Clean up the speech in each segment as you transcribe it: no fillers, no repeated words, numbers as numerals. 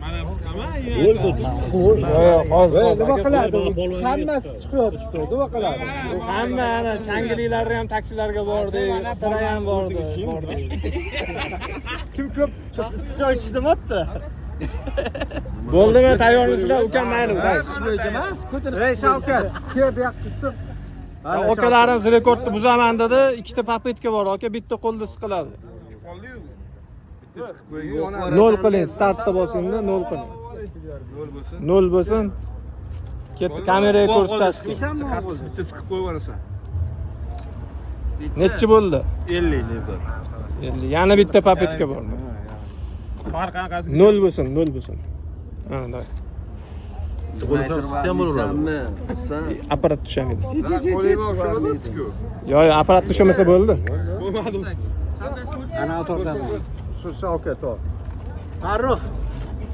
Mana qisqama. Hozir nima qiladi? Hammasi chiqyapti. Nima qiladi? Hamma ana changiliklarni ham taksilarga bordi, sira ham bordi. Kim ko'p choy ichdimi-otta? Bo'ldimi, tayyormisizlar? Ukam mayli. Emas, ko'tarib. Ey Shavkat, kel bu yoqqa chiqsin. Okalarimiz rekordni buzaman dedi. Ikkita papetka bor, aka, bitta qo'lda siqiladi. Nol qiling, startda bosingda nol qiling. Nol bo'lsin. Ketdi, kameraga ko'rsatasiz. Bitta siqib qo'yib yuborasan. Nechi bo'ldi? 50. 50. Yana bitta papetka bor. Farq qanaqasi? Nol bo'lsin, nol bo'lsin. Ha, day. Qo'lsam bo'laveradi. Apparat tushamaydi. Qo'liga o'xshamadi-ku. Yo'q, apparat tushamasa bo'ldi. Bo'lmadi. Ana o'tirdim. Shu Shavkat ol. Farruh,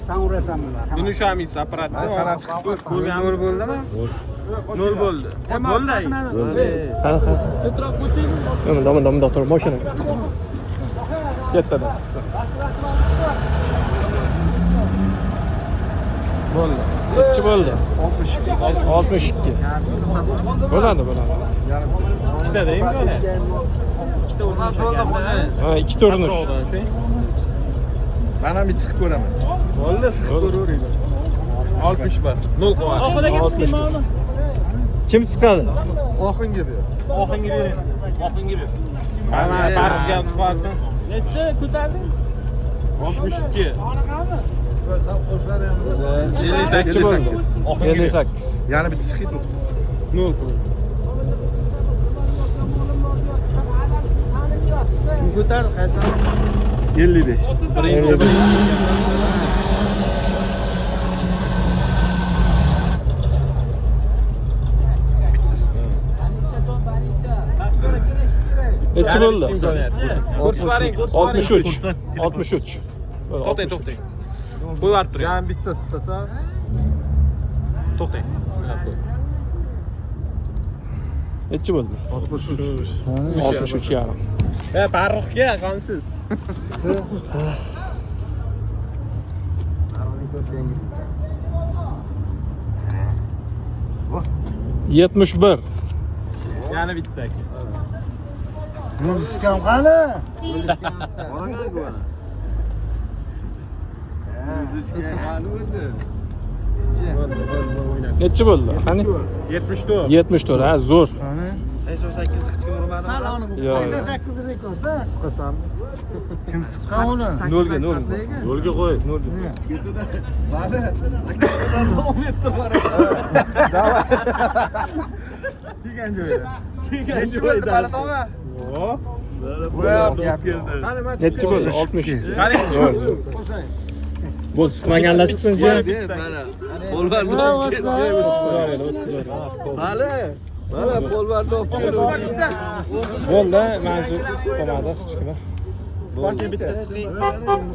sen urasanlar. Buni ushamaysiz apparatni. Sana chiqib ko'rganmiz. Nol bo'ldimi? Nol bo'ldi. Bo'ldi. Ha. Dom, doktor, mashina. Ketdi. Bo'ldi. Nechi bo'ldi? 62. Bo'ladi. Ikkita deymi buni? Ikkita urinish ekan. Ha, ikkita urinish. Mana bitta siqib ko'raman. Bo'ldi, siqib ko'raveringlar. 60 bor. 0 qo'yadi. Oxiriga siqmaymi uni? Kim siqadi? Oxinga ber. Oxinga bering. Oxinga ber. Mana farqga siqasin. Necha ko'tarding? 62. Sal qo'shlar ham. 58. 58. Yana bitta siqib. 0 qo'y. Kim ko'tardi? Qaysi? 55. Birinchisi. Nechi bo'ldi? Kurs baring, 63. 63. To'xtang. Qo'yib turing. Yana bitta siqasa. To'xtang. Nechi bo'ldi? 63. 63 yarim. Farruhga qonsiz. 71. Yana bitta. Muskam qani? Nechi bo'ldi? Qani? 74. 74. Ha, zo'r. 88 hech kim urmadi. Saloni bu. 88 rekord-da. Siqasam. Kim siqqan uni? 0 ga 0. 0 ga qo'y. Ketida. Vali. Akadan davom etdi bor. Degan joyda. Degan joyda. Yo'q. Bo'yab keldi. Nechi bo'ldi? 62. Qarang. Bo'l, siqmaganlar siqsin-chi. Polvarni olib keldi. Vali. Mana polvarni olib keldi. Bo'ldi, menimcha qolmadi hech kim. Sportga bitta siqing.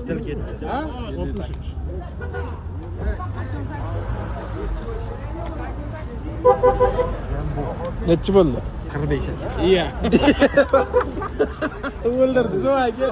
Til ketdi. Ha? 63. Nechi bo'ldi? 45. Iya. O'ldirdi, zo'raki.